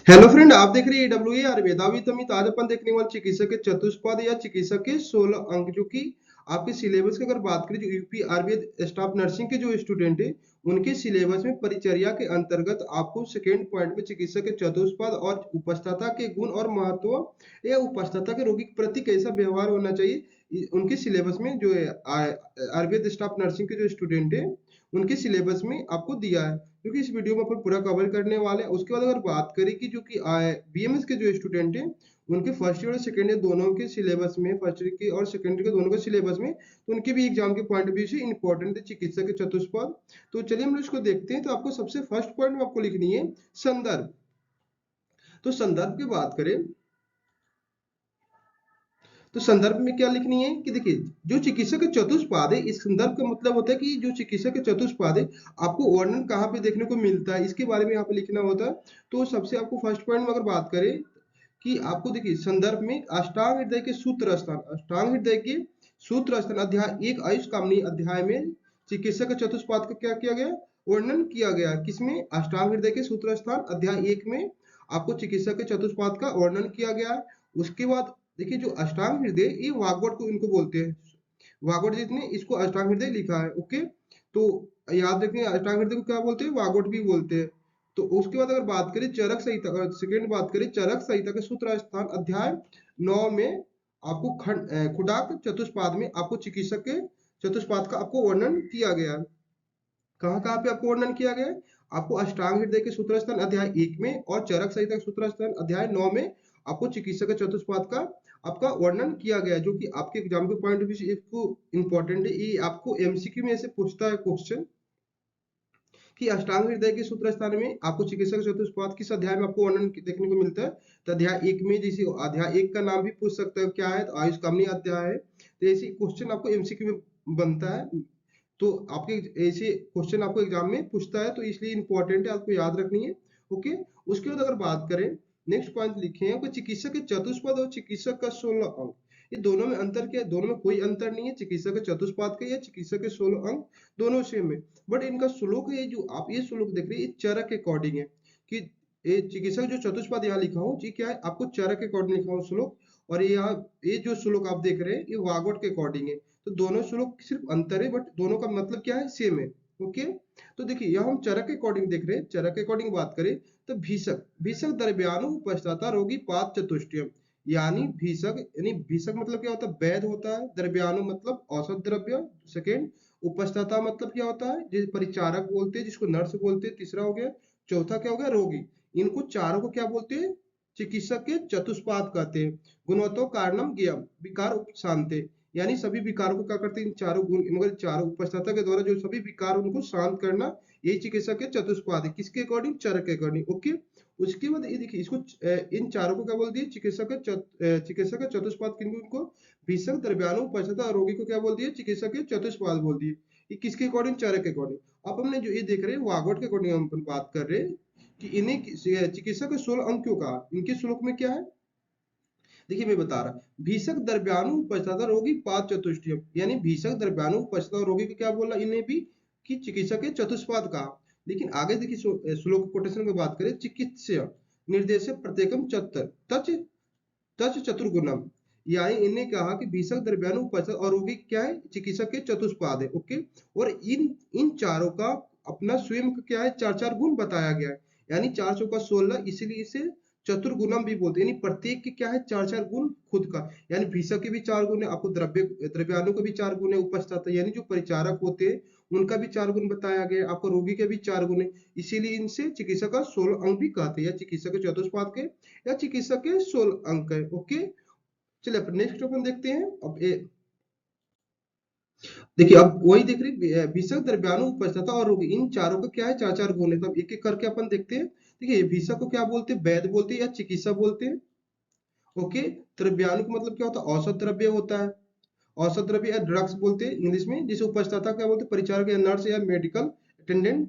Hello friend, आप देख रहे हैं डब्ल्यू आयुर्वेदा वितमित। आज अपन देखने वाले चिकित्सक के चतुष्पाद या चिकित्सक के 16 अंक, जो कि आपके सिलेबस की अगर बात करें, जो यूपी आयुर्वेद स्टाफ नर्सिंग के जो स्टूडेंट है उनके सिलेबस में परिचर्या के अंतर्गत आपको सेकेंड पॉइंट में चिकित्सक के चतुष्पाद और उपस्थता के गुण और महत्व या उपस्थता के रोगी के प्रति कैसा व्यवहार होना चाहिए, उनके सिलेबस में जो है आयुर्वेद स्टाफ नर्सिंग के जो स्टूडेंट है उनके सिलेबस में आपको दिया है, क्योंकि इस वीडियो में अपन पूरा कवर करने वाले हैं। उसके बाद अगर बात करें कि जो कि बीएमएस के जो स्टूडेंट हैं उनके फर्स्ट ईयर और सेकेंड ईयर दोनों के सिलेबस में, फर्स्ट ईयर के और सेकेंड ईयर के दोनों के सिलेबस में, तो उनके भी एग्जाम के पॉइंट ऑफ व्यू से इंपॉर्टेंट है चिकित्सा के चतुष्पाद। तो चलिए हम इसको देखते हैं। तो आपको सबसे फर्स्ट पॉइंट में आपको लिखनी है संदर्भ। तो संदर्भ की बात करें तो संदर्भ में क्या लिखनी है कि देखिए, जो चिकित्सक के चतुष्पाद है, इस संदर्भ का मतलब होता है कि जो चिकित्सक के चतुष्पाद है आपको वर्णन कहाँ पे देखने को मिलता है, इसके बारे में यहाँ पे लिखना होता है। तो सबसे आपको फर्स्ट पॉइंट में अगर बात करें कि आपको देखिए संदर्भ में अष्टांग हृदय के सूत्र स्थान, अष्टांग हृदय के सूत्र स्थान अध्याय 1 आयुष कामनी अध्याय में चिकित्सक के चतुष्पाद का क्या किया गया, वर्णन किया गया। किसमें? अष्टांग हृदय के सूत्र स्थान अध्याय 1 में आपको चिकित्सक के चतुष्पाद का वर्णन किया गया है। उसके बाद देखिए, जो अष्टांग हृदय, ये वाग्वट को इनको बोलते हैं, वाग्वट जिसने इसको अष्टांग हृदय लिखा है। ओके, तो याद रखिए अष्टांग हृदय को क्या बोलते हैं, वाग्वट भी बोलते हैं। तो उसके बाद अगर बात करें चरक संहिता, सेकेंड बात करें चरक संहिता के सूत्र स्थान अध्याय 9 में आपको खुडाक चतुष्पाद में आपको चिकित्सक के चतुष्पाद का आपको वर्णन किया गया है। कहाँ कहाँ पे आपको वर्णन किया गया है? आपको अष्टांग हृदय के सूत्र स्थान अध्याय 1 में और चरक संहिता के सूत्र स्थान अध्याय 9 में आपको चिकित्सक चतुष्पाद का आपका वर्णन किया गया है, जो कि आपके एग्जाम के पॉइंट ऑफ व्यू से इसको इंपॉर्टेंट है। ये आपको एमसीक्यू में से पूछता है क्वेश्चन कि अष्टांग हृदय के सूत्र स्थान में आपको चिकित्सक चतुष्पाद किस अध्याय में आपको वर्णन देखने को मिलता है। तो अध्याय 1 में, जैसे अध्याय 1 का नाम भी पूछ सकते हो क्या है, तो आयुष कामनी अध्याय है। तो ऐसे क्वेश्चन आपको एमसीक्यू में बनता है। तो आपके ऐसे क्वेश्चन आपको एग्जाम में पूछता है, तो इसलिए इंपॉर्टेंट है, आपको याद रखनी है। ओके, उसके बाद अगर बात करें, नेक्स्ट पॉइंट लिखे हैं चिकित्सक के चतुष्पद और चिकित्सक का 16 अंक, ये दोनों में अंतर क्या है? दोनों में कोई अंतर नहीं है, चिकित्सक के चतुष्पाद का या चिकित्सक के 16 अंक दोनों सेम है। बट इनका श्लोक है, जो आप ये श्लोक देख रहे हैं, ये चरक के अकॉर्डिंग है कि ये चिकित्सक जो चतुष्पाद यहाँ लिखा हूँ जी, क्या है, आपको चरक के अकॉर्डिंग लिखा हूँ श्लोक। और ये जो श्लोक आप देख रहे हैं ये वागवट के अकॉर्डिंग है। तो दोनों श्लोक सिर्फ अंतर है, बट दोनों का मतलब क्या है, सेम है। ओके, तो देखिए यहाँ हम चरक के अकॉर्डिंग देख रहे हैं। चरक के अकॉर्डिंग बात करें तो भीषक, भीषक द्रव्याणु उपस्थता रोगी पाद चतुष्टयम, यानी भीषक, यानी भीषक मतलब क्या होता है, वैध होता है। द्रव्याणु मतलब औषध द्रव्य। सेकेंड, उपस्थता मतलब क्या होता है, जिस परिचारक बोलते हैं, जिसको नर्स बोलते हैं। तीसरा हो गया, चौथा क्या हो गया, रोगी। इनको चारों को क्या बोलते हैं, चिकित्सक के चतुष्पाद कहते हैं। गुणवत्तो कारणम ज्ञेयम विकार उपशांते, यानी सभी विकारों को क्या करते हैं, इन चारों गुण, मगर चारों उपस्थता के द्वारा जो सभी विकार उनको शांत करना, यही चिकित्सक के चतुष्पाद है। किसके अकॉर्डिंग? चरक के अकॉर्डिंग। ओके, उसके बाद ये देखिए, इसको इन चारों को क्या बोल दिए, चिकित्सक का चतुष्पाद। किनको? इनको भीषक द्रव्याणु उपस्थता, रोगी को क्या बोल दिए, चिकित्सक के चतुष्पाद बोल दिए। ये किसके अकॉर्डिंग? चरक के अकॉर्डिंग। अब हमने जो ये देख रहे हैं वागवट के अकॉर्डिंग हम बात कर रहे हैं कि इन्हें चिकित्सक के 16 अंक क्यों कहा। इनके श्लोक में क्या है, देखिए मैं बता रहा, भीषक द्रव्याणु उपस्थता रोगी पाद चतुष्टयम, यानी भीषक द्रव्याणु उपस्थता रोगी को क्या बोला, इन्हें भी कि चिकित्सक के चतुष्पाद कहा। लेकिन आगे देखिए श्लोक कोटेशन में बात करें, चिकित्सा निर्देश प्रत्येकम चतर तच तच चतुर्गुणम, यानी इन्हें कहा कि भीषक द्रव्याणु उपस्थता और रोगी क्या है, चिकित्सक के चतुष्पाद है। ओके, और इन इन चारों का अपना स्वयं का क्या है, चार चार गुण बताया गया है। यानी 4 चौका 16, इसीलिए इसे चतुर्गुणम भी बोलते हैं। यानी प्रत्येक के क्या है, चार चार गुण खुद का। यानी भीषक के भी 4 गुण है, आपको द्रव्याणु के भी 4 गुण है, उपस्थता यानी जो परिचारक होते हैं उनका भी 4 गुण बताया गया है, आपको रोगी के भी 4 गुण है। इसीलिए इनसे चिकित्सक का 16 अंक भी कहते हैं, या चिकित्सक के चतुष्पाद के या चिकित्सक के 16 अंक है। ओके, चलिए अपन नेक्स्ट अपन देखते हैं। अब देखिए, अब वही देख रहे, भीषक द्रव्याणु उपस्थता और रोगी, इन चारों का क्या है, चार चार गुण है। तो अब एक एक करके अपन देखते हैं। देखिए, भीषक को क्या बोलते हैं, वैद्य बोलते हैं या चिकित्सा बोलते हैं। ओके, द्रव्याणु का मतलब क्या होता है, औषध द्रव्य होता है। औषध द्रव्य या ड्रग्स बोलते हैं इंग्लिश में। जिसे उपस्थता क्या बोलते हैं, परिचारक या नर्स या मेडिकल अटेंडेंट।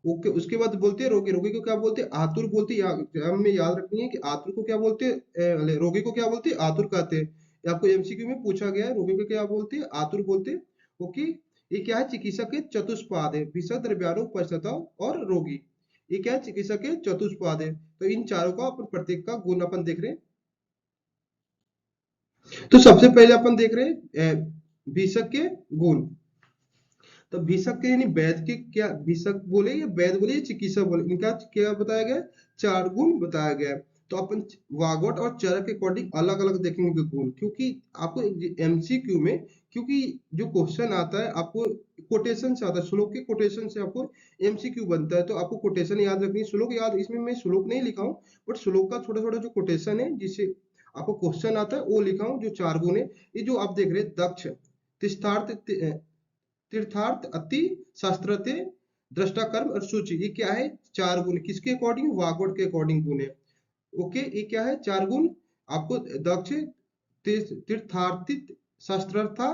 ओके, उसके बाद बोलते हैं रोगी, रोगी को क्या बोलते हैं, आतुर बोलते हैं। हमें याद रखनी है कि आतुर को क्या बोलते हैं, रोगी को क्या बोलते हैं, आतुर कहते हैं। ये आपको एमसीक्यू में पूछा गया है, रोगी को क्या बोलते हैं, आतुर बोलते हैं। ओके, ये क्या है, चिकित्सक के चतुष्पाद है, भीषक द्रव्याणु उपस्थता और रोगी। ये क्या है, चिकित्सक के चतुष्पाद है। तो इन चारों का अपन प्रत्येक का गुण अपन देख रहे हैं। तो सबसे पहले अपन देख रहे हैं भिषक के गुण। तो भिषक के यानी वैद्य के क्या, भिषक बोले या वैद्य बोले या चिकित्सक बोले, इनका क्या बताया गया, चार गुण बताया गया है। तो अपन वागवट और चरक के अकॉर्डिंग अलग अलग देखेंगे गुण, क्योंकि आपको एमसीक्यू में, क्योंकि जो क्वेश्चन आता है आपको कोटेशन से आता है, श्लोक के कोटेशन से आपको एमसीक्यू बनता है। तो आपको कोटेशन याद रखनी है, श्लोक याद, इसमें मैं श्लोक नहीं लिखा हूँ, बट श्लोक का छोटा छोटा जो कोटेशन है जिससे आपको क्वेश्चन आता है वो लिखा हूँ। जो चार गुण है, ये जो आप देख रहे हैं, दक्ष, तिष्ठार्थ, तीर्थार्थ, अति, शास्त्रते, दृष्टा, कर्म और सूची, ये क्या है, चार गुण। किसके अकॉर्डिंग, वागवट के अकॉर्डिंग गुण है। ओके, ये क्या है, चार गुण आपको, दक्ष, तीर्थार्थित, शास्त्रार्था,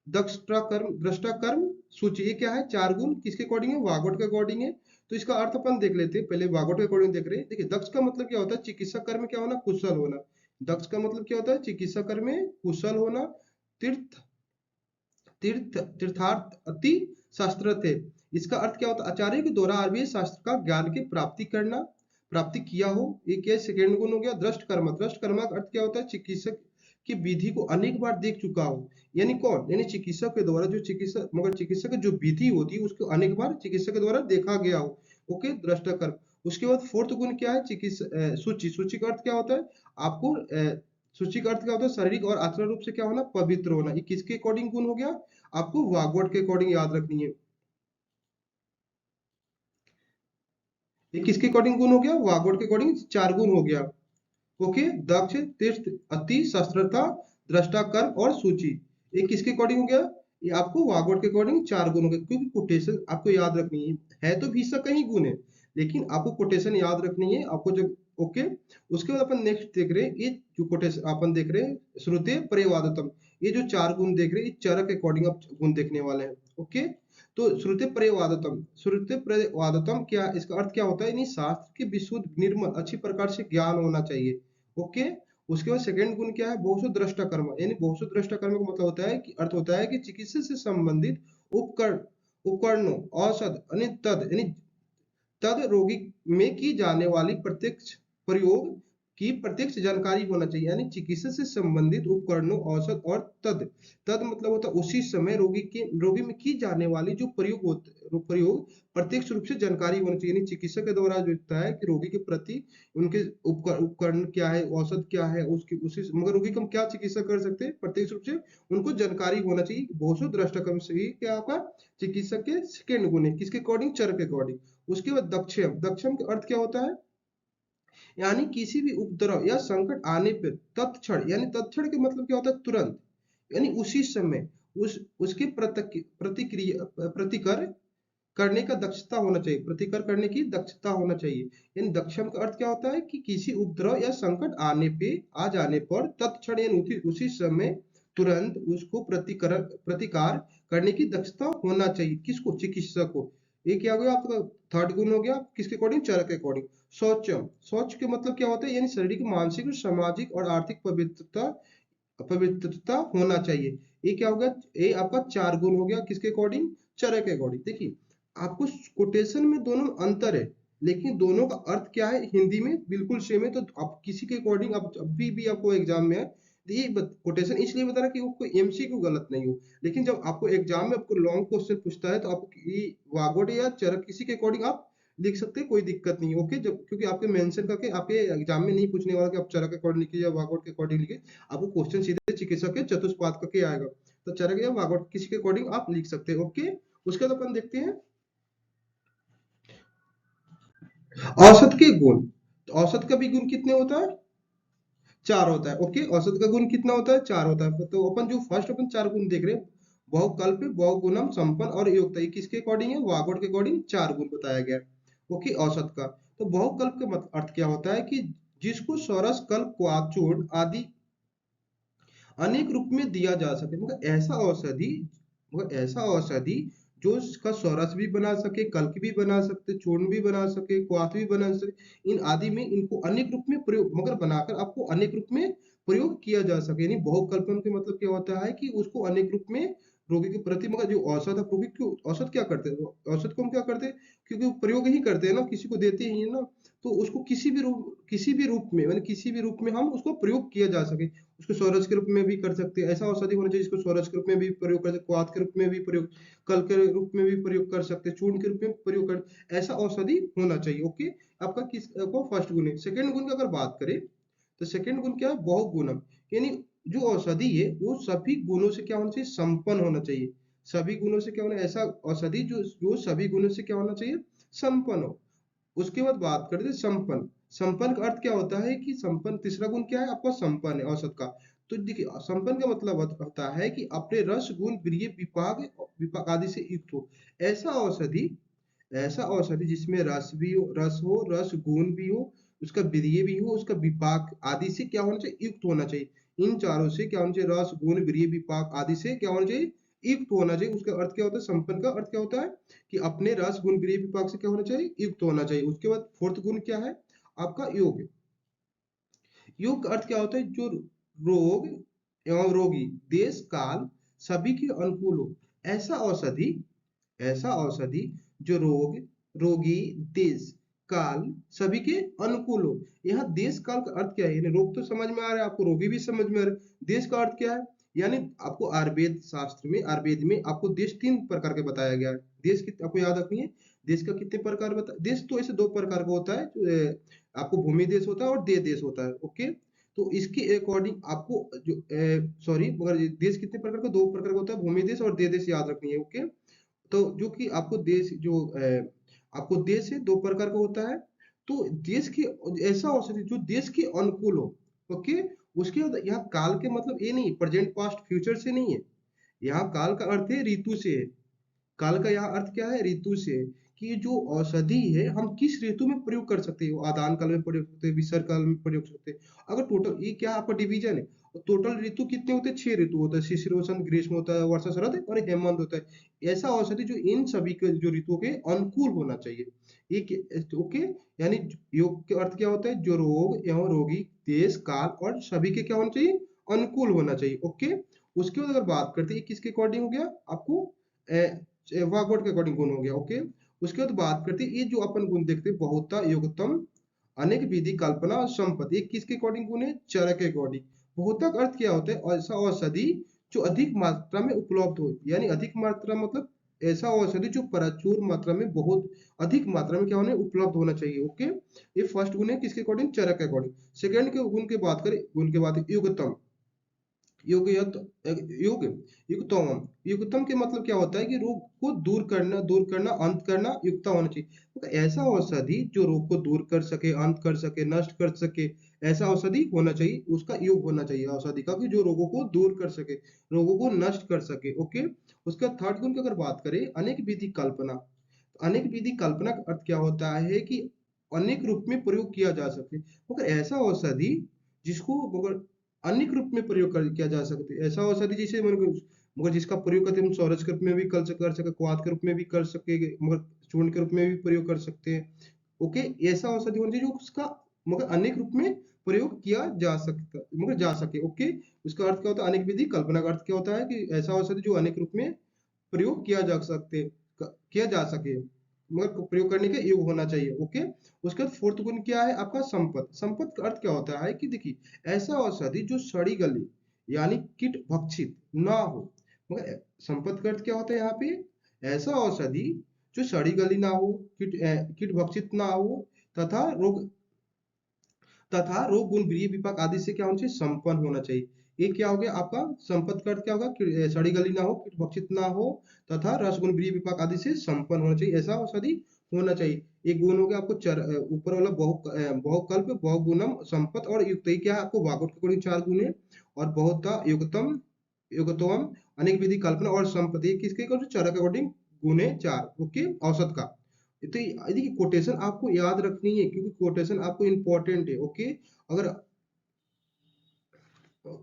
दृष्टा कर्म, दृष्टा कर्म, सूची, ये क्या है, चार गुण किसके अकॉर्डिंग है, वागवट के अकॉर्डिंग है। तो इसका अर्थ अपन देख लेते हैं, पहले वागवट के अकॉर्डिंग देख रहे हैं। देखिए, दक्ष का मतलब क्या होता है, चिकित्सा कर्म में क्या होना, कुशल होना। दक्ष का मतलब क्या होता है, चिकित्सा कर्म में कुशल होना। तीर्थ, तीर्थार्थ, अति, शास्त्र थे, इसका अर्थ क्या होता है, आचार्य के द्वारा आर्य शास्त्र का ज्ञान की प्राप्ति करना, प्राप्ति किया हो, ये क्या सेकेंड गुण हो गया। दृष्ट कर्म, दृष्ट कर्म का अर्थ क्या होता है, चिकित्सक की विधि को अनेक बार देख चुका हो। यानी कौन, यानी चिकित्सक के द्वारा, जो चिकित्सक, मगर चिकित्सक की जो विधि होती है उसको अनेक बार चिकित्सक के द्वारा देखा गया हो। ओके, दृष्ट कर्म। उसके बाद फोर्थ गुण क्या है, चिकित्सा सूची, सूची का अर्थ क्या होता है, आपको सूची का अर्थ क्या होता है, शारीरिक और आचरण रूप से क्या होना, पवित्र होना। ये किसके अकॉर्डिंग गुण हो गया, आपको वागवट के अकॉर्डिंग याद रखनी है। ये किसके अकॉर्डिंग गुण हो गया, वागवट के अकॉर्डिंग चार गुण हो गया। ओके, दक्ष, तीर्थ, अति, शास्त्रता, दृष्टा, कर्म और सूची, ये किसके अकॉर्डिंग हो गया, ये आपको वागवट के अकॉर्डिंग चार गुण हो गए। क्योंकि कोटेशन आपको याद रखनी है तो भी इसका कहीं गुण है, लेकिन आपको कोटेशन याद रखनी है आपको जब। ओके, उसके बाद अपन नेक्स्ट देख रहे हैं, ये जो कोटेशन अपन देख रहे हैं, श्रुते परिवादतम, ये जो चार गुण देख रहे हैं, चरक के अकॉर्डिंग आप गुण देखने वाले हैं। ओके, तो श्रुते परिवादतम, श्रुते परिवादतम क्या, इसका अर्थ क्या होता है, यानी शास्त्र की विशुद्ध, निर्मल, अच्छी प्रकार से ज्ञान होना चाहिए। ओके, उसके बाद सेकंड गुण क्या है, बहुशुद्ध दृष्टा कर्म, यानी बहुशुद्ध दृष्टा कर्म का मतलब होता है कि, अर्थ होता है कि चिकित्सा से संबंधित उपकरण, उपकरणों, औषध, यानी तद, यानी तद रोगी में की जाने वाली प्रत्यक्ष प्रयोग की प्रत्यक्ष जानकारी होना चाहिए। यानी चिकित्सा से संबंधित उपकरणों, औषध और तद, तद मतलब होता है उसी समय रोगी में की जाने वाली जो प्रयोग प्रत्यक्ष रूप से जानकारी होनी चाहिए। यानी चिकित्सक के द्वारा जो होता है कि रोगी के प्रति उनके उपकरण क्या है, औषध क्या है, उसकी उसी, मगर रोगी को हम क्या चिकित्सा कर सकते हैं, प्रत्यक्ष रूप से उनको जानकारी होना चाहिए। बहुत दृष्टकर्म से ही क्या आपका चिकित्सक के सेकेंड गुण है, किसके अकॉर्डिंग, चर के अकॉर्डिंग। उसके बाद दक्षम, दक्षम का अर्थ क्या होता है, यानी किसी भी उपद्रव या संकट आने पर तत्क्षण, यानी तत्क्षण के मतलब क्या होता है, तुरंत, यानी उसी समय उसके प्रतिक्रिया, प्रतिकर करने का दक्षता होना चाहिए, प्रतिकर करने की दक्षता होना चाहिए। यानी दक्षम का अर्थ क्या होता है कि किसी उपद्रव या संकट आने पे, आ जाने पर तत्क्षण यानी उसी समय तुरंत उसको प्रतिकार करने की दक्षता होना चाहिए, किसको, चिकित्सक को। ये क्या हो गया आपका, थर्ड गुण हो गया, किसके अकॉर्डिंग, चर के अकॉर्डिंग। शौचम, शौच के मतलब क्या होता है, यानी शारीरिक, मानसिक, सामाजिक और आर्थिक पवित्रता, पवित्रता होना चाहिए। ये क्या होगा, ये आपका चार गुण हो गया, किसके अकॉर्डिंग, चर के अकॉर्डिंग। देखिए, आपको कोटेशन में दोनों अंतर है, लेकिन दोनों का अर्थ क्या है, हिंदी में बिल्कुल सेम है। तो आप किसी के अकॉर्डिंग, आप जब भी आपको एग्जाम में है, तो ये कोटेशन इसलिए बता रहा कि वो कोई एमसीक्यू गलत नहीं हो, लेकिन जब आपको एग्जाम में आपको लॉन्ग क्वेश्चन पूछता है तो आपको ये वागवट या चरक किसी के अकॉर्डिंग आप लिख सकते हैं, कोई दिक्कत नहीं है। ओके, जब क्योंकि आपके मेंशन करके आपके एग्जाम में नहीं पूछने वाला कि आप चरक के अकॉर्डिंग लिखिए या वागवट के अकॉर्डिंग लिखिए, आपको क्वेश्चन सीधे चिकित्सक के चतुष्पाद करके आएगा। तो चरक या वागवट किसी के अकॉर्डिंग आप लिख सकते हैं। ओके, उसके बाद अपन देखते हैं औसत के गुण। तो औसत का भी गुण कितने होता है, चार होता है। ओके, औसत का गुण कितना होता है, चार होता है। तो अपन जो फर्स्ट अपन चार गुण देख रहे हैं, बहुकल्प, बहुगुणम, संपन्न और योग्यता, ये किसके अकॉर्डिंग है, वागवट के अकॉर्डिंग चार गुण बताया गया। ओके, औसत का। तो बहुकल्प का अर्थ क्या होता है कि जिसको सरस, कल्प, क्वाचूर्ण आदि अनेक रूप में दिया जा सके, मगर ऐसा औषधि जो इसका स्वरस भी बना सके, कल्क भी बना सकते, चूर्ण भी बना सके, क्वाथ भी बना सके, इन आदि में इनको अनेक रूप में प्रयोग, मगर बनाकर आपको अनेक रूप में प्रयोग किया जा सके। यानी बहुकल्पन के मतलब क्या होता है कि उसको अनेक रूप में रोगी के प्रति, मगर जो औषध है, रोगी क्यों औषध क्या करते हैं, औषध को हम क्या करते हैं, क्योंकि वो प्रयोग ही करते हैं ना, किसी को देते ही है ना, तो उसको किसी भी रूप में, माने किसी भी रूप में हम उसको प्रयोग किया जा सके, उसको स्वरज के रूप में भी कर सकते हैं, ऐसा औषधि होना चाहिए जिसको स्वरज के रूप में भी प्रयोग कर सकते, क्वाथ के रूप में भी प्रयोग, कल के रूप में भी प्रयोग कर सकते, चूर्ण के रूप में प्रयोग कर, ऐसा औषधि होना चाहिए। ओके, आपका किस को फर्स्ट गुण है। सेकंड गुण की अगर बात करें तो सेकंड गुण क्या है, बहुगुणम, यानी जो औषधि है वो सभी गुणों से क्या होना चाहिए, संपन्न होना चाहिए। सभी गुणों से क्या होना, ऐसा औषधि जो जो सभी गुणों से क्या होना चाहिए, संपन्न हो। उसके बाद बात करते हैं संपन्न। संपन्न का अर्थ क्या होता है कि संपन्न, तीसरा गुण क्या है आपका, संपन्न है औषध का। तो देखिए संपन्न का मतलब होता है कि अपने रस गुण वीर्य विपाक विपाक आदि से युक्त हो। ऐसा औषधि ऐसा औषधि जिसमें रस भी हो, रस गुण भी हो, उसका वीर्य भी हो, उसका विपाक आदि से क्या होना चाहिए, युक्त होना चाहिए। इन चारों से क्या होना चाहिए, रस गुण वीर्य विपाक आदि से क्या होना चाहिए, युक्त होना चाहिए। उसका अर्थ क्या होता है, संपन्न का अर्थ क्या होता है कि अपने रस गुण वीर्य विपाक से क्या होना चाहिए, युक्त होना चाहिए। उसके बाद फोर्थ गुण क्या है आपका, योग। योग का अर्थ क्या होता है, जो रोग एवं रोगी देश काल सभी के अनुकूल हो। ऐसा औषधि ऐसा औषधि जो रोग रोगी देश काल सभी के अनुकूल हो। यहाँ देश काल का अर्थ क्या है, यानी रोग तो समझ में आ रहा है आपको, रोगी भी समझ में आ रहा है, देश का अर्थ क्या है, यानी आपको आयुर्वेद शास्त्र में, आयुर्वेद में आपको देश 3 प्रकार के बताया गया है। देश की आपको याद रखनी है, देश का कितने प्रकार बता, देश तो ऐसे 2 प्रकार का होता है, आपको भूमि देश होता है और देह देश होता है। ओके, तो इसके अकॉर्डिंग आपको जो सॉरी, मगर देश कितने प्रकार का, 2 प्रकार का होता है, भूमि देश और देह देश, याद रखनी है। ओके, तो जो कि आपको देश जो आपको देश है 2 प्रकार का होता है। तो देश की ऐसा औषधि जो देश के अनुकूल हो। ओके, उसके बाद यहाँ काल के मतलब ये नहीं प्रेजेंट पास्ट फ्यूचर से नहीं है, यहाँ काल का अर्थ है ऋतु से है। काल का यहाँ अर्थ क्या है, ऋतु से, कि जो औषधि है हम किस ऋतु में प्रयोग कर सकते हैं, आदान काल में प्रयोग करते हैं, विसर्ग काल में प्रयोग कर सकते हैं। अगर टोटल ये क्या आपका डिवीजन है, टोटल ऋतु कितने होते हैं, 6 ऋतु होता है, शिशिर वसंत ग्रीष्म होता है, वर्षा शरद और हेमंत होता है। ऐसा औषधि जो इन सभी के जो ऋतुओं के अनुकूल होना चाहिए। एक ओके, यानी योग के अर्थ क्या होता है, जो रोग एवं रोगी देश काल और सभी के क्या होना चाहिए, अनुकूल होना चाहिए। ओके, उसके बाद अगर बात करते हैं किसके अकॉर्डिंग हो गया आपको, वागवट के अकॉर्डिंग गुण हो गया। ओके, उसके बाद बात करते हैं ये जो अपन गुण देखते हैं, बहुता योगतम अनेक विधि कल्पना और संपत्ति, ये किसके अकॉर्डिंग गुण है, चरक के अकॉर्डिंग। बहुतक अर्थ क्या होता है, ऐसा औषधि जो अधिक मात्रा में उपलब्ध हो, यानी अधिक मात्रा मतलब ऐसा औषधि जो प्रचुर मात्रा में, बहुत अधिक मात्रा में क्या होने उपलब्ध होना चाहिए। ओके, ये फर्स्ट गुण है किसके अकॉर्डिंग, चरक के अकॉर्डिंग। सेकंड के गुण की बात करें, गुण के बाद युगतम। योग योग युक्तम, युक्तम के मतलब क्या होता है कि रोग को दूर करना अंत करना, युक्ता होना चाहिए। तो ऐसा औषधि जो रोग को दूर कर सके, अंत कर सके, नष्ट कर सके, ऐसा औषधि होना चाहिए, उसका योग होना चाहिए औषधि का, कि जो रोगों को दूर कर सके, रोगों को नष्ट कर सके। ओके, उसका थर्ड गुण की अगर बात करें, अनेक विधि कल्पना। अनेक विधि कल्पना का अर्थ क्या होता है कि अनेक रूप में प्रयोग किया जा सके, मगर ऐसा औषधि जिसको मगर अनेक रूप में प्रयोग किया जा सकते हैं। ऐसा औषधि जिसे मगर जिसका प्रयोग करते हम स्वरज के रूप में भी कर सके, क्वाथ के रूप में भी कर सके, मगर चूर्ण के रूप में भी प्रयोग कर सकते हैं। ओके, ऐसा औषधि होना चाहिए जो उसका मगर अनेक रूप में प्रयोग किया जा सकता, मगर जा सके। ओके, उसका अर्थ क्या होता है, अनेक विधि कल्पना का अर्थ क्या होता है कि ऐसा औषधि जो अनेक रूप में प्रयोग किया जा सकते, किया जा सके, मगर प्रयोग करने के योग होना चाहिए। ओके, उसके बाद फोर्थ गुण क्या है आपका, संपत। संपत का अर्थ क्या होता है कि देखिए ऐसा औषधि जो सड़ी गली यानी कीट भक्षित ना हो। मगर संपत का अर्थ क्या होता है यहाँ पे, ऐसा औषधि जो सड़ी गली ना हो, कीट भक्षित ना हो, तथा रोग गुण वीर्य विपाक आदि से क्या होना चाहिए, संपन्न होना चाहिए। ये क्या हो गया आपका, संपत्ति का अर्थ क्या होगा, सड़ी गली ना हो, कीट भक्षित ना हो, तथा रस गुण वीर्य विपाक आदि से संपन्न होना चाहिए, ऐसा औषधि होना चाहिए। एक गुण हो गया आपको ऊपर वाला बहुकल्प बहुगुणम संपत और युक्त, ये क्या है आपको वागवट के अकॉर्डिंग 4 गुण है। और बहुता युगतम युगतम अनेक विधि कल्पना और संपत्ति किसके अकॉर्डिंग, चरक अकॉर्डिंग गुण है 4। ओके, औसत का। तो देखिए कोटेशन आपको याद रखनी है, क्योंकि कोटेशन आपको इंपॉर्टेंट है। ओके, अगर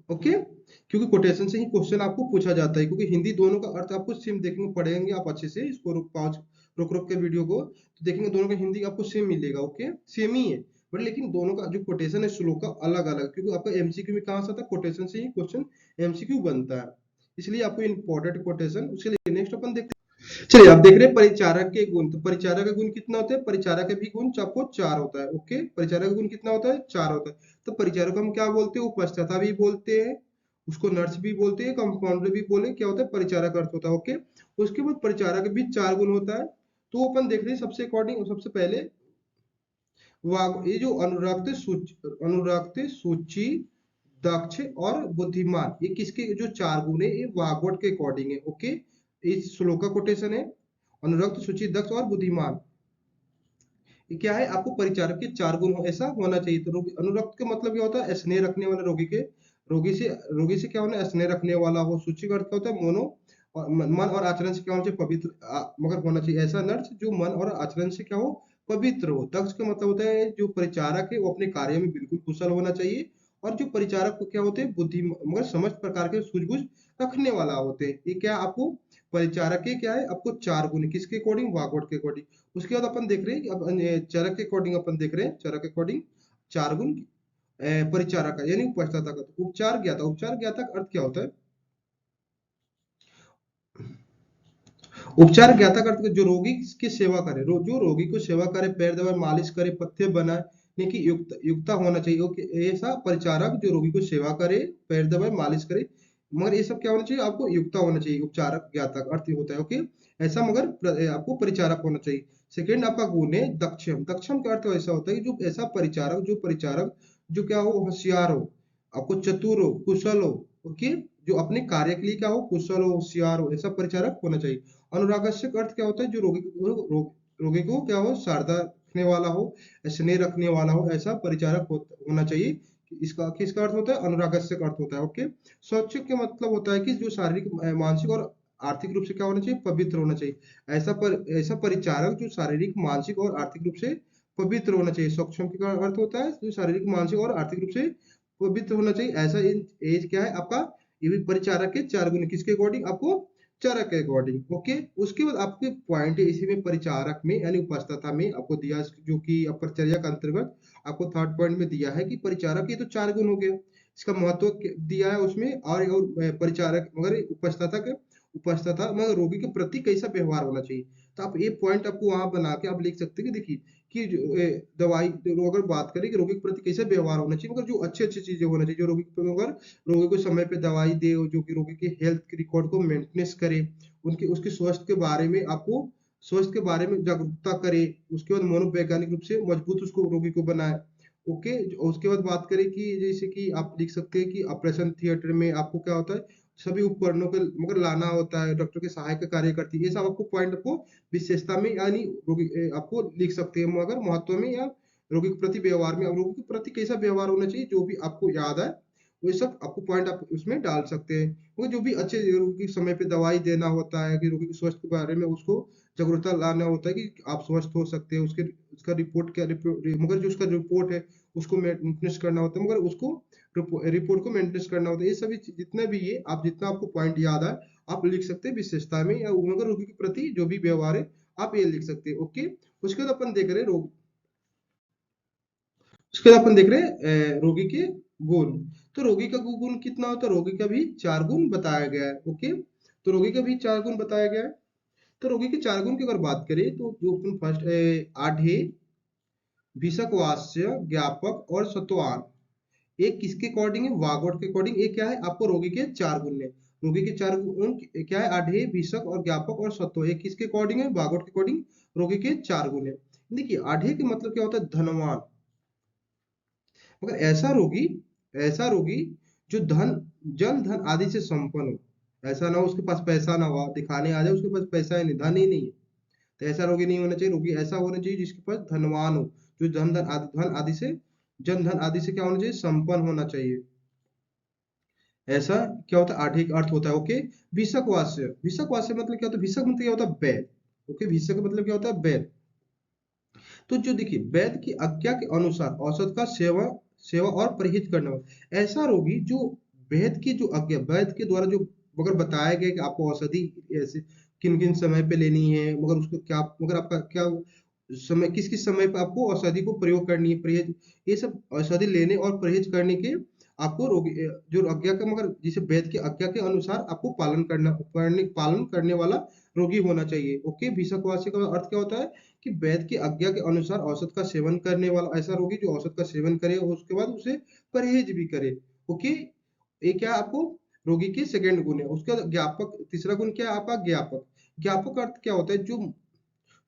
ओके, क्योंकि कोटेशन से ही क्वेश्चन आपको पूछा जाता है, क्योंकि हिंदी दोनों का अर्थ आपको सेम देखने पड़ेंगे। आप अच्छे से इसको रोक रोक के वीडियो को तो देखेंगे, दोनों का हिंदी आपको सेम मिलेगा। ओके, सेम ही है, बट लेकिन दोनों का जो कोटेशन है श्लोक का अलग अलग, क्योंकि आपका एमसीक्यू में कहाँ से आता है, कोटेशन से ही क्वेश्चन एमसीक्यू बनता है। इसलिए आपको इंपॉर्टेंट कोटेशन। उसके लिए नेक्स्ट अपन देखते हैं। चलिए आप देख रहे हैं परिचारक के गुण। तो परिचारक का गुण कितना होता है? परिचारक का भी गुण आपको 4 होता है। ओके, परिचारक का गुण कितना होता है? 4 होता है। तो परिचारक को हम क्या बोलते हैं? उपस्थता भी बोलते हैं, उसको नर्स भी बोलते हैं, कंपाउंडर भी बोले, क्या होता है? परिचारक अर्थ होता है। ओके, उसके बाद परिचारक के भी 4 गुण होता है। तो अपन देख रहे हैं सबसे अकॉर्डिंग, सबसे पहले ये जो अनुरक्त, सूची, दक्ष और बुद्धिमान, ये किसके जो 4 गुण है, ये वागवट के अकॉर्डिंग है। ओके, इस श्लोक का कोटेशन है अनुरक्त, सूची, दक्ष और बुद्धिमान। ये क्या है? आपको परिचारक के 4 गुण ऐसा होना चाहिए। तो अनुरक्त का मतलब क्या होता है? स्नेह रखने वाले रोगी के, रोगी से क्या होना? स्नेह रखने वाला हो। सूची का अर्थ क्या होता है? मोनो, और मन और आचरण से क्या होना चाहिए? पवित्र, मगर होना चाहिए ऐसा नर्स जो मन और आचरण से क्या हो? पवित्र हो। दक्ष का मतलब होता है जो परिचारक है वो अपने कार्य में बिल्कुल कुशल होना चाहिए। और जो परिचारक को क्या होते हैं? बुद्धि, मगर समस्त प्रकार के सूझबूझ रखने वाला होते हैं। ये क्या आपको परिचारक के क्या है? आपको 4 गुण, किसके अकॉर्डिंग? वागवट के अकॉर्डिंग। उसके बाद अपन देख रहे हैं चरक के अकॉर्डिंग, अपन देख रहे हैं चरक के अकॉर्डिंग 4 गुण परिचारक का, यानी उपस्थता का। तो उपचार ज्ञाता, उपचार ज्ञाता का अर्थ क्या होता है? उपचार ज्ञाता का अर्थ जो रोगी की सेवा करे, जो रोगी को सेवा करे, पैर दबाए, मालिश करे, पथ्य बनाए कि युक्ता होना चाहिए। ऐसा परिचारक जो रोगी को सेवा करे, पैर दबाए, मालिश करे, मगर ये सब क्या होना चाहिए? आपको युक्ता होना चाहिए। उपचारक ज्ञाता का अर्थ होता है। ओके, ऐसा मगर आपको परिचारक होना चाहिए। सेकेंड आपका गुण है दक्षम। दक्षम का अर्थ ऐसा होता है कि जो ऐसा परिचारक जो क्या हो? होशियार हो, आपको चतुर हो, कुशल हो। ओके, जो अपने कार्य के लिए क्या हो? कुशल हो, होशियार हो, ऐसा परिचारक होना चाहिए। अनुरागस्य का अर्थ क्या होता है? जो रोगी को क्या हो? शारदा रखने वाला हो, स्नेह रखने वाला हो, ऐसा परिचारक होना चाहिए। इसका किसका अर्थ होता है? अनुरागस्य का अर्थ होता है। ओके, स्वच्छ का मतलब होता है कि जो शारीरिक, मानसिक और आर्थिक रूप से क्या होना चाहिए? पवित्र होना चाहिए। ऐसा परिचारक जो शारीरिक, मानसिक और आर्थिक रूप से पवित्र होना चाहिए। सक्षम का अर्थ होता है जो शारीरिक, मानसिक और आर्थिक रूप से पवित्र होना चाहिए। ऐसा एज क्या है आपका? ये भी परिचारक के 4 गुण, किसके अकॉर्डिंग? आपको चरक के अकॉर्डिंग। ओके, उसके बाद आपके पॉइंट है इसी में परिचारक में, यानी उपस्थता में आपको दिया, जो कि अपरचर्या के अंतर्गत आपको थर्ड पॉइंट में दिया है कि परिचारक, ये तो 4 गुण हो गए, इसका महत्व दिया है उसमें। और परिचारक मगर उपस्थता मगर रोगी के प्रति कैसा व्यवहार होना चाहिए। तो आप ये पॉइंट आपको वहां बना के आप लिख सकते हैं कि देखिए कि दवाई, अगर बात करें कि रोगी के प्रति कैसा व्यवहार होना चाहिए, मगर जो अच्छी अच्छी चीजें होना चाहिए, जो रोगी को, अगर रोगी को समय पे दवाई दे, जो कि रोगी के हेल्थ रिकॉर्ड को मेंटेनेंस करे, उनके उसके स्वास्थ्य के बारे में जागरूकता करे। उसके बाद मनोवैज्ञानिक रूप से मजबूत उसको रोगी को बनाए। ओके, उसके बाद बात करें कि जैसे कि आप लिख सकते हैं कि ऑपरेशन थिएटर में आपको क्या होता है? सभी उपकरणों को मगर लाना होता है, डॉक्टर के सहायक कार्य करती है। ये सब आपको पॉइंट आपको विशेषता में, यानी रोगी आपको लिख सकते हैं, मगर महत्व में या रोगी के प्रति व्यवहार में, रोगी के प्रति कैसा व्यवहार होना चाहिए, जो भी आपको याद है वो सब आपको पॉइंट आप उसमें डाल सकते हैं। वो जो भी अच्छे रोगी के समय पे दवाई देना होता है, कि रोगी के स्वास्थ्य के बारे में उसको जागरूकता लाना होता है कि आप स्वस्थ हो सकते हैं। उसका रिपोर्ट क्या, मगर जो उसका रिपोर्ट है उसको मेंटेनेंस करना होता है, मगर उसको रिपोर्ट को मेंटेनेंस करना होता है। ये सभी जितना भी ये आप जितना आपको पॉइंट याद है आप लिख सकते हैं विशेषता में, या मगर रोगी के प्रति जो भी व्यवहार है आप ये लिख सकते हैं। ओके, उसके बाद अपन देख रहे हैं उसके बाद अपन देख रहे हैं रोगी के गुण। तो रोगी का गुण कितना होता है? रोगी का भी 4 गुण बताया गया है। ओके, तो रोगी का भी 4 गुण बताया गया है। तो रोगी के 4 गुण की अगर बात करें तो जो अपन फर्स्ट आढ़े, भिषक्वास्य, ज्ञापक और सत्वान, एक किसके अकॉर्डिंग है? वागवट के अकॉर्डिंग। ये क्या है? आपको रोगी के 4 गुण है। रोगी के 4 गुण क्या है? आढ़े, भिषक और ज्ञापक और सत्व, ये किसके अकॉर्डिंग है? वागवट के अकॉर्डिंग रोगी के 4 गुण है। देखिए आढ़े के मतलब क्या होता है? धनवान। मगर ऐसा रोगी जो जन धन आदि से संपन्न हो। ऐसा ना हो उसके पास पैसा ना हो, दिखाने आ जाए उसके पास पैसा ही नहीं, धन ही नहीं है, तो ऐसा रोगी नहीं होना चाहिए। रोगी ऐसा होना चाहिए जिसके पास धनवान हो, जो जन धन आदि से क्या होना चाहिए? संपन्न होना चाहिए। ऐसा क्या होता है? आर्थिक अर्थ होता है। ओके, भिषक वास्य मतलब क्या होता है? भिषक मतलब क्या होता है? वैद। ओके, भिषक मतलब क्या होता है? वैद। तो जो देखिए वैद्य की आज्ञा के अनुसार औषध का सेवा और परहेज करना हो, ऐसा रोगी जो वैद्य के द्वारा जो अगर बताया गया कि आपको औषधि ऐसे किन किन समय पे लेनी है, मगर आपका क्या समय, किस किस समय पे आपको औषधि को प्रयोग करनी है, परहेज, ये सब औषधि लेने और परहेज करने के आपको रोगी जो आज्ञा के मगर जिसे वेद की आज्ञा के अनुसार आपको पालन करने वाला रोगी होना चाहिए। ओके, भिषक्वासी का अर्थ क्या होता है कि वेद की आज्ञा के अनुसार औषध का सेवन करने वाला ऐसा रोगी जो औषध का सेवन करे और उसके बाद उसे परहेज भी करे। ओके, ये क्या है आपको रोगी के सेकंड गुण है। उसका ज्ञापक, तीसरा गुण क्या है आपका ज्ञापक। ज्ञापक का अर्थ क्या होता है, जो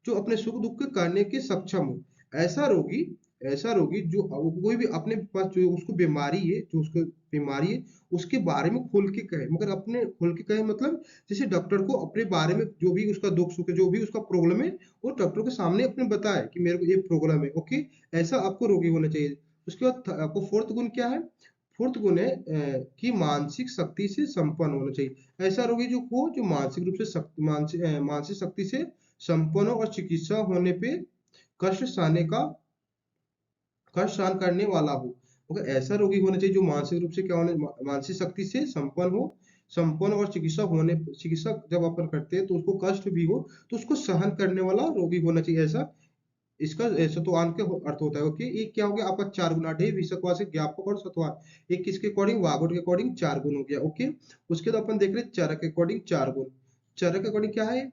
जो अपने सुख दुख के करने के सक्षम हो। ऐसा रोगी ऐसा रोगी जो कोई भी अपने पास जो उसको बीमारी है, जो उसको बीमारी है उसके बारे में खुल के कहे, मगर अपने खुल के कहे मतलब जैसे डॉक्टर को अपने बारे में जो भी उसका दुख सुख है, जो भी उसका प्रॉब्लम है, वो डॉक्टर के सामने अपने बताए कि मेरे को ये प्रॉब्लम है। ओके, ऐसा आपको रोगी होना चाहिए। उसके बाद आपको फोर्थ गुण क्या है, फोर्थ गुण है कि मानसिक शक्ति से संपन्न होना चाहिए। ऐसा रोगी जो हो जो मानसिक रूप से मानसिक शक्ति से संपन्न हो और चिकित्सा होने पे कष्ट सहने का कष्ट सहन करने वाला हो। मगर ऐसा रोगी होना चाहिए जो मानसिक रूप से क्या होने मानसिक शक्ति से संपन्न और चिकित्सा जब अपन करते हैं तो उसको कष्ट भी हो तो उसको सहन करने वाला रोगी होना चाहिए। ऐसा इसका सत्वान के अर्थ होता है। ओके, ये क्या हो गया आपका चार गुना ढे विषकवा से ज्ञापक और सत्वान। ये किसके अकॉर्डिंग, वागोट के अकॉर्डिंग चार गुण हो गया। ओके, उसके बाद अपन देख रहे हैं चरक के अकॉर्डिंग चार गुण। चरक के अकॉर्डिंग क्या है,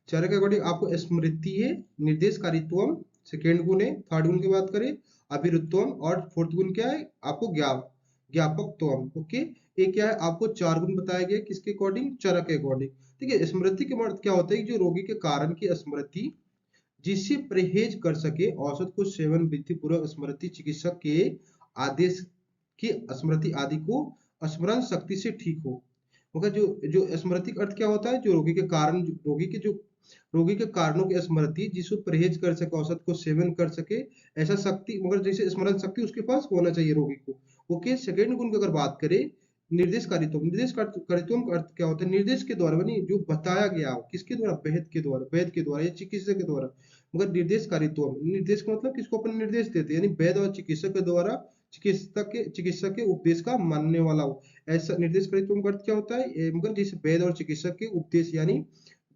चरक के अकॉर्डिंग आपको स्मृति है, निर्देशकारित्व सेकेंड गुण है। थर्ड गुण की बात करें अभिरुत्वम, और फोर्थ गुण क्या है आपको ज्ञापकत्वम। ओके, ये क्या है आपको चार गुण बताया गया किसके अकॉर्डिंग, चरक के अकॉर्डिंग। ठीक है, स्मृति के मतलब क्या होता है, जो रोगी के कारण की स्मृति जिससे परहेज कर सके, औषध को सेवन विधि पूर्वक स्मृति चिकित्सक के आदेश की स्मृति आदि को स्मरण शक्ति से ठीक हो। मगर जो जो स्मृति का अर्थ क्या होता है, जो रोगी के कारण, रोगी के कारणों की स्मृति जिसको परहेज कर सके, औषध को सेवन कर सके, ऐसा शक्ति, मगर जैसे स्मरण शक्ति उसके पास होना चाहिए रोगी को। ओके, सेकेंड गुण की अगर बात करें निर्देशकारित्व का अर्थ क्या होता है, निर्देश के द्वारा बनी जो बताया गया हो, किसके द्वारा, वेद के द्वारा या चिकित्सक के द्वारा। मगर निर्देशकारित्व, निर्देश का मतलब किसको अपन निर्देश देते हैं, यानी वेद और चिकित्सक के द्वारा चिकित्सक के उपदेश का मानने वाला हो। ऐसा निर्देशकारित्व का अर्थ क्या होता है, मगर जैसे वेद और चिकित्सक के उपदेश यानी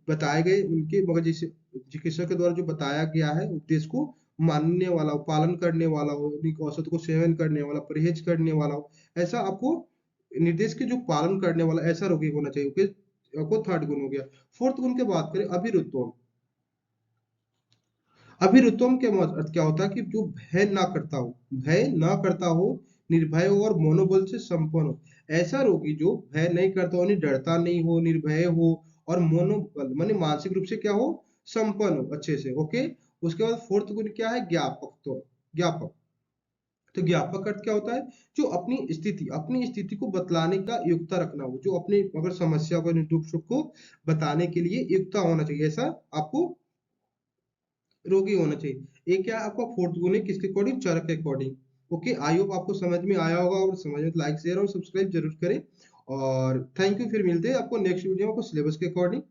बताए गए उनके, मगर जैसे चिकित्सक के द्वारा जो बताया गया है उपदेश को मानने वाला हो, पालन करने वाला हो, औषध को सेवन करने वाला, परहेज करने वाला हो, ऐसा आपको निर्देश के जो पालन करने वाला ऐसा रोगी होना चाहिए। ओके, आपको थर्ड गुण हो गया। फोर्थ गुण की बात करें अभिरुत्वम। अभिरुत्वम के अर्थ क्या होता है कि जो भय ना करता हो, निर्भय हो और मनोबल से संपन्न हो। ऐसा रोगी जो भय नहीं करता हो, नहीं डरता नहीं हो, निर्भय हो और मनोबल माने मानसिक रूप से क्या हो, संपन्न हो अच्छे से। ओके, उसके बाद फोर्थ गुण क्या है, ज्ञापक। तो ज्ञापक का अर्थ क्या होता है, जो अपनी स्थिति को बतलाने का योग्यता रखना हो, जो अपनी अगर समस्या को, दुख सुख को बताने के लिए योग्यता होना चाहिए, ऐसा आपको रोगी होना चाहिए। एक क्या आपका फोर्थ गुण है किसके अकॉर्डिंग, चरक के अकॉर्डिंग। ओके, आई होप आपको समझ में आया होगा, और समझ में लाइक शेयर और सब्सक्राइब जरूर करें। और थैंक यू, फिर मिलते हैं आपको नेक्स्ट वीडियो में सिलेबस के अकॉर्डिंग।